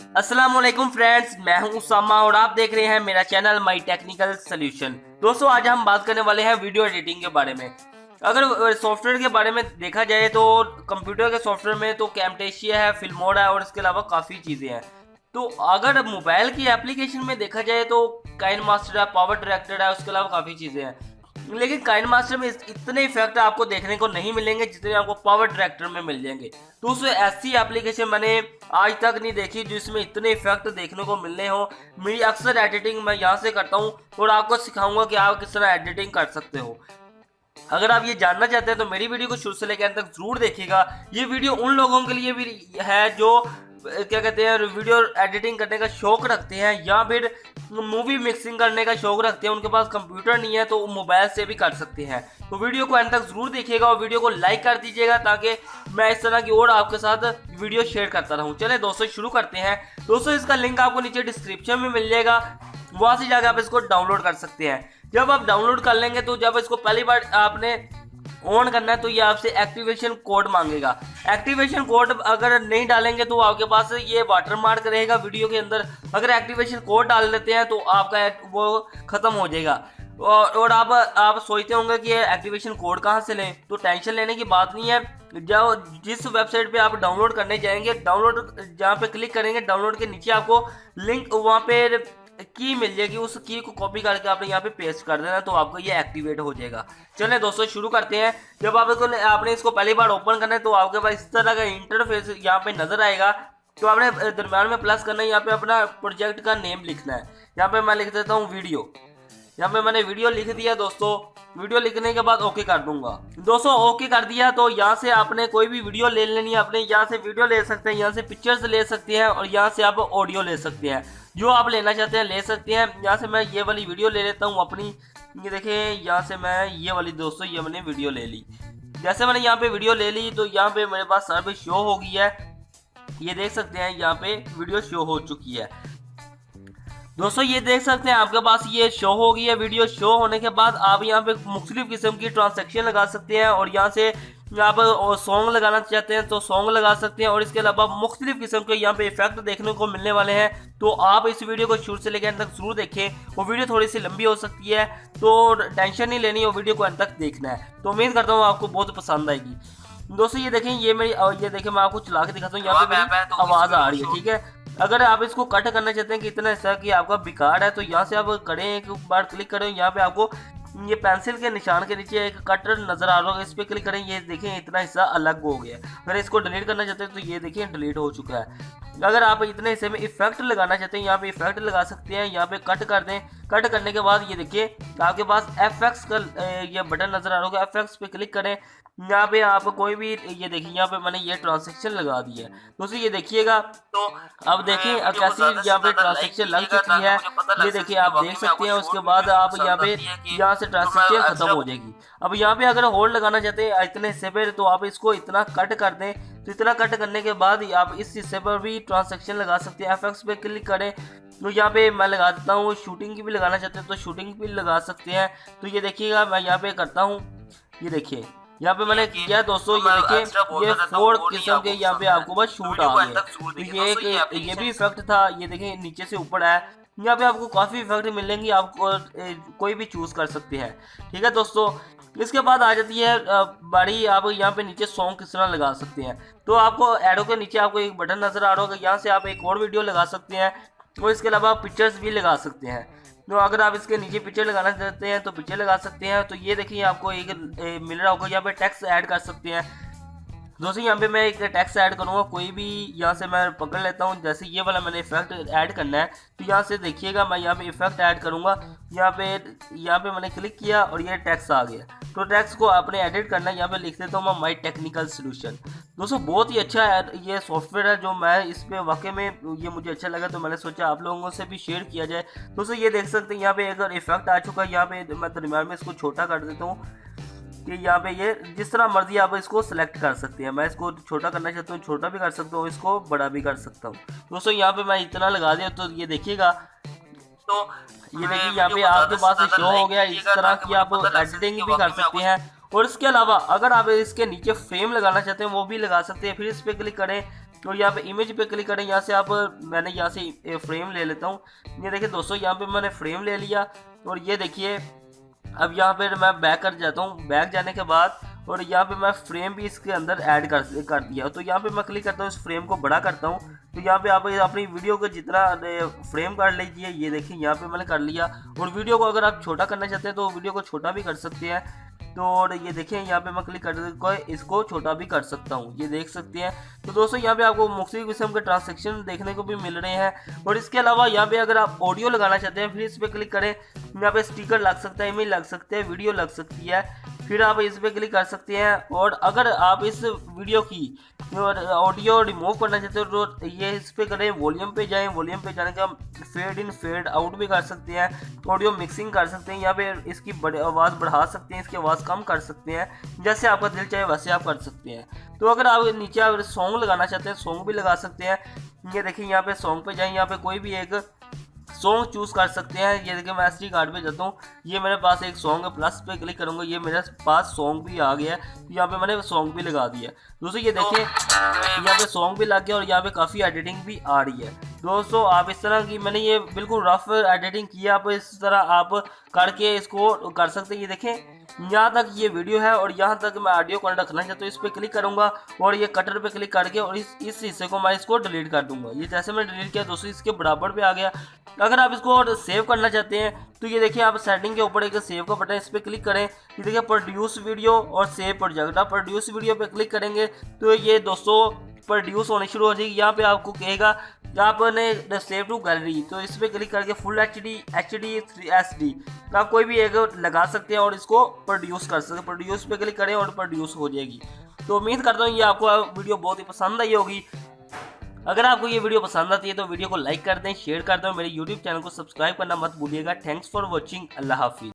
अस्सलामुअलैकुम फ्रेंड्स, मैं हूं उसामा और आप देख रहे हैं मेरा चैनल माई टेक्निकल सोल्यूशन। दोस्तों, आज हम बात करने वाले हैं वीडियो एडिटिंग के बारे में। अगर सॉफ्टवेयर के बारे में देखा जाए तो कंप्यूटर के सॉफ्टवेयर में तो कैमटेशिया है, फिल्मोरा है और इसके अलावा काफ़ी चीज़ें हैं। तो अगर मोबाइल की एप्लीकेशन में देखा जाए तो काइन मास्टर है, पावर डायरेक्टर है, उसके अलावा काफ़ी चीज़ें हैं। लेकिन काइन मास्टर में इतने इफेक्ट आपको देखने को नहीं मिलेंगे जितने आपको पावर डायरेक्टर में मिल जाएंगे। तो उसमें ऐसी एप्लीकेशन मैंने आज तक नहीं देखी जिसमें इतने इफेक्ट देखने को मिलने हो। मेरी अक्सर एडिटिंग मैं यहाँ से करता हूँ और आपको सिखाऊंगा कि आप किस तरह एडिटिंग कर सकते हो। अगर आप ये जानना चाहते हैं तो मेरी वीडियो को शुरू से लेकर अंत तक जरूर देखिएगा। ये वीडियो उन लोगों के लिए भी है जो क्या कहते हैं, वीडियो एडिटिंग करने का शौक रखते हैं या फिर मूवी मिक्सिंग करने का शौक रखते हैं। उनके पास कंप्यूटर नहीं है तो मोबाइल से भी कर सकते हैं। तो वीडियो को अंत तक जरूर देखिएगा और वीडियो को लाइक कर दीजिएगा ताकि मैं इस तरह की और आपके साथ वीडियो शेयर करता रहूं। चले दोस्तों, शुरू करते हैं। दोस्तों, इसका लिंक आपको नीचे डिस्क्रिप्शन में मिल जाएगा, वहां से जाकर आप इसको डाउनलोड कर सकते हैं। जब आप डाउनलोड कर लेंगे तो जब इसको पहली बार आपने ऑन करना है तो ये आपसे एक्टिवेशन कोड मांगेगा। एक्टिवेशन कोड अगर नहीं डालेंगे तो आपके पास ये वाटर मार्क रहेगा वीडियो के अंदर। अगर एक्टिवेशन कोड डाल देते हैं तो आपका वो खत्म हो जाएगा। और आप सोचते होंगे कि ये एक्टिवेशन कोड कहाँ से लें, तो टेंशन लेने की बात नहीं है। जब जिस वेबसाइट पे आप डाउनलोड करने जाएंगे, डाउनलोड जहाँ पे क्लिक करेंगे, डाउनलोड के नीचे आपको लिंक वहाँ पे की मिल जाएगी। उस की को कॉपी करके आपने यहाँ पे पेस्ट कर देना तो आपको ये एक्टिवेट हो जाएगा। चलें दोस्तों, शुरू करते हैं। जब आपने इसको पहली बार ओपन करना है तो आपके पास इस तरह का इंटरफेस यहाँ पे नजर आएगा। तो आपने दरम्यान में प्लस करना है, यहाँ पे अपना प्रोजेक्ट का नेम लिखना है। यहाँ पे मैं लिख देता हूँ वीडियो। यहाँ पे मैंने वीडियो लिख दिया दोस्तों। वीडियो लिखने के बाद ओके कर दूंगा। दोस्तों, ओके कर दिया तो यहाँ से आपने कोई भी वीडियो ले लेनी है। अपने यहाँ से वीडियो ले सकते हैं, यहाँ से पिक्चर्स ले सकते हैं और यहाँ से आप ऑडियो ले सकते हैं। जो आप लेना चाहते हैं ले सकते हैं। यहाँ से मैं ये वाली वीडियो ले लेता हूँ अपनी। ये देखें, यहाँ से मैं ये वाली दोस्तों ये मैंने वीडियो ले ली। जैसे मैंने यहाँ पे वीडियो ले ली तो यहाँ पे मेरे पास सर्विस शो हो गई है। ये देख सकते हैं, यहाँ पे वीडियो शो हो चुकी है। दोस्तों, ये देख सकते हैं आपके पास ये शो हो गई है। वीडियो शो होने के बाद आप यहाँ पे मुख्तलिफ किस्म की ट्रांजैक्शन लगा सकते हैं और यहाँ से आप सॉन्ग लगाना चाहते हैं तो सॉन्ग लगा सकते हैं। और इसके अलावा मुख्तलिफ किस्म के यहाँ पे इफेक्ट देखने को मिलने वाले हैं। तो आप इस वीडियो को शुरू से लेकर अंत तक जरूर देखें। वो वीडियो थोड़ी सी लंबी हो सकती है तो टेंशन नहीं लेनी, वो वीडियो को अंत तक देखना है। तो उम्मीद करता हूँ आपको बहुत पसंद आएगी। दोस्तों, ये देखें, ये देखें, मैं आपको चला के दिखाता हूँ। यहाँ पे मेरी आवाज़ आ रही है, ठीक है। अगर आप इसको कट करना चाहते हैं कि इतना हिस्सा कि आपका बेकार है तो यहाँ से आप करें, एक बार क्लिक करें। यहाँ पे आपको ये पेंसिल के निशान के नीचे एक कटर नजर आ रहा होगा, इस पे क्लिक करें। ये देखें, इतना हिस्सा अलग हो गया। अगर इसको डिलीट करना चाहते हैं तो ये देखें डिलीट हो चुका है। अगर आप इतने हिस्से में इफेक्ट लगाना चाहते हैं, यहाँ पे इफेक्ट लगा सकते हैं। यहाँ पे कट कर दें। कट करने के बाद ये देखिए आपके पास एफएक्स का ये बटन नजर आ रहा होगा, एफएक्स पे क्लिक करें। यहाँ पे आप कोई भी, ये देखिए यहाँ पे मैंने ये ट्रांजैक्शन लगा दी है। दोस्तों, ये देखिएगा, तो अब देखिए कैसी यहाँ पे ट्रांजैक्शन लग चुकी है। ये देखिए, आप देख सकते हैं। उसके बाद आप यहाँ से ट्रांजैक्शन खत्म हो जाएगी। अब यहाँ पे अगर होल्ड लगाना चाहते हैं इतने हिस्से पे तो आप इसको इतना कट कर दें। तो इतना कट करने के बाद आप इस हिस्से पर भी ट्रांजैक्शन लगा सकते हैं। एफएक्स पे क्लिक करें तो यहाँ पे मैं लगा देता हूँ। शूटिंग की भी लगाना चाहते हैं तो शूटिंग भी लगा सकते हैं। तो ये देखिएगा, मैं यहाँ पे करता हूँ। ये देखिए, यहाँ पे मैंने किया दोस्तों। ये देखिए, ये 4 किस्म के यहाँ पे आपको बस शूट आ गए। तो ये भी इफेक्ट था। ये देखिए, नीचे से ऊपर है। यहाँ पे आपको काफ़ी इफेक्ट मिलेंगे, आपको कोई भी चूज कर सकते हैं, ठीक है दोस्तों। इसके बाद आ जाती है बारी, आप यहाँ पे नीचे सॉन्ग किस तरह लगा सकते हैं। तो आपको एडो के नीचे आपको एक बटन नजर आ रहा होगा, यहाँ से आप एक और वीडियो लगा सकते हैं और इसके अलावा पिक्चर्स भी लगा सकते हैं। तो अगर आप इसके नीचे पिक्चर लगाना चाहते हैं तो पिक्चर लगा सकते हैं। तो ये देखिए, आपको एक मिल रहा होगा, यहाँ पे टेक्स्ट ऐड कर सकते हैं। दोस्तों, यहाँ पे मैं एक टेक्स्ट ऐड करूँगा, कोई भी यहाँ से मैं पकड़ लेता हूँ। जैसे ये वाला मैंने इफेक्ट ऐड करना है तो यहाँ से देखिएगा, मैं यहाँ पे इफेक्ट ऐड करूँगा। यहाँ पे मैंने क्लिक किया और ये टेक्स्ट आ गया। तो टेक्स्ट को आपने एडिट करना है। यहाँ पे लिख देता हूँ मैं माई टेक्निकल सोल्यूशन। दोस्तों, बहुत ही अच्छा ये सॉफ्टवेयर है जो मैं इस पे वाकई में ये मुझे अच्छा लगा तो मैंने सोचा आप लोगों से भी शेयर किया जाए। दोस्तों, ये देख सकते हैं, यहाँ पे अगर इफेक्ट आ चुका है। यहाँ पे मैं दरम्यान में इसको छोटा कर देता हूँ कि यहाँ पे ये जिस तरह मर्जी आप इसको सिलेक्ट कर सकते हैं। मैं इसको छोटा करना चाहता हूँ, छोटा भी कर सकता हूँ, इसको बड़ा भी कर सकता हूँ। दोस्तों, यहाँ पे मैं इतना लगा दिया तो ये देखिएगा, तो ये देखिए यहाँ पे आपके पास शो हो गया। इस तरह की आप एडिटिंग भी कर सकते हैं। और इसके अलावा अगर आप इसके नीचे फ्रेम लगाना चाहते हैं वो भी लगा सकते हैं। फिर इस पर क्लिक करें तो यहाँ पे इमेज पे क्लिक करें, यहाँ से आप मैंने यहाँ से फ्रेम ले लेता हूँ। ये देखिए दोस्तों, यहाँ पे मैंने फ्रेम ले लिया और ये देखिए अब यहाँ पे मैं बैक कर जाता हूँ। बैक जाने के बाद और यहाँ पे मैं फ्रेम भी इसके अंदर ऐड कर दिया। तो यहाँ पे मैं क्लिक करता हूँ, इस फ्रेम को बड़ा करता हूँ। तो यहाँ पे आप अपनी वीडियो को जितना फ्रेम कर लीजिए। ये देखिए यहाँ पे मैंने कर लिया। और वीडियो को अगर आप छोटा करना चाहते हैं तो वीडियो को छोटा भी कर सकते हैं। तो और ये देखें यहाँ पे मैं क्लिक कर इसको छोटा भी कर सकता हूँ, ये देख सकते हैं। तो दोस्तों यहाँ पे आपको मुख्तलिफ किस्म के ट्रांसैक्शन देखने को भी मिल रहे हैं। और इसके अलावा यहाँ पे अगर आप ऑडियो लगाना चाहते हैं, फिर इस पर क्लिक करें। यहाँ पे स्टिकर लग सकता है, इमेज लग सकते हैं, वीडियो लग सकती है, फिर आप इस पर क्लिक कर सकते हैं। और अगर आप इस वीडियो की ऑडियो रिमूव करना चाहते हो तो ये इस पे करें, वॉल्यूम पे जाएं। वॉल्यूम पे जाने का फेड इन फेड आउट भी कर सकते हैं, ऑडियो मिक्सिंग कर सकते हैं। यहाँ पे इसकी आवाज़ बढ़ा सकते हैं, इसकी आवाज़ कम कर सकते हैं, जैसे आपका दिल चाहे वैसे आप कर सकते हैं। तो अगर आप नीचे आप सॉन्ग लगाना चाहते हैं, सॉन्ग भी लगा सकते हैं। ये देखिए यहाँ पे सॉन्ग पे जाएं, यहाँ पे कोई भी एक सॉन्ग चूज कर सकते हैं। ये देखिए मैं एसडी कार्ड पे जाता हूँ, ये मेरे पास एक सॉन्ग है, प्लस पे क्लिक करूंगा, ये मेरे पास सॉन्ग भी आ गया है। तो यहाँ पे मैंने सॉन्ग भी लगा दिया। दोस्तों ये देखिए यहाँ पे सॉन्ग भी लग गया और यहाँ पे काफ़ी एडिटिंग भी आ रही है। दोस्तों आप इस तरह की, मैंने ये बिल्कुल रफ एडिटिंग की है, आप इस तरह आप करके इसको कर सकते हैं। ये देखें यहाँ तक ये वीडियो है और यहाँ तक मैं ऑडियो को रखना चाहता हूँ। इस पर क्लिक करूंगा और ये कटर पे क्लिक करके और इस हिस्से को मैं इसको डिलीट कर दूंगा। ये जैसे मैंने डिलीट किया दोस्तों, इसके बराबर पे आ गया। अगर आप इसको सेव करना चाहते हैं तो ये देखिए आप सेटिंग के ऊपर एक सेव का बटन, इस पर क्लिक करें। ये देखिए प्रोड्यूस वीडियो और सेव प्रोजेक्ट। आप प्रोड्यूस वीडियो पे क्लिक करेंगे तो ये दोस्तों प्रोड्यूस होनी शुरू हो जाएगी। यहाँ पे आपको कहेगा आपने सेव टू गैलरी, तो इस पर क्लिक करके फुल HD 3SD तो आप कोई भी एक लगा सकते हैं और इसको प्रोड्यूस कर सकते हैं। प्रोड्यूस पे क्लिक करें और प्रोड्यूस हो जाएगी। तो उम्मीद करता हूँ ये आपको वीडियो बहुत ही पसंद आई होगी। अगर आपको ये वीडियो पसंद आती है तो वीडियो को लाइक कर दें, शेयर कर दें। मेरे YouTube चैनल को सब्सक्राइब करना मत भूलिएगा। Thanks for watching. अल्लाह हाफिज़।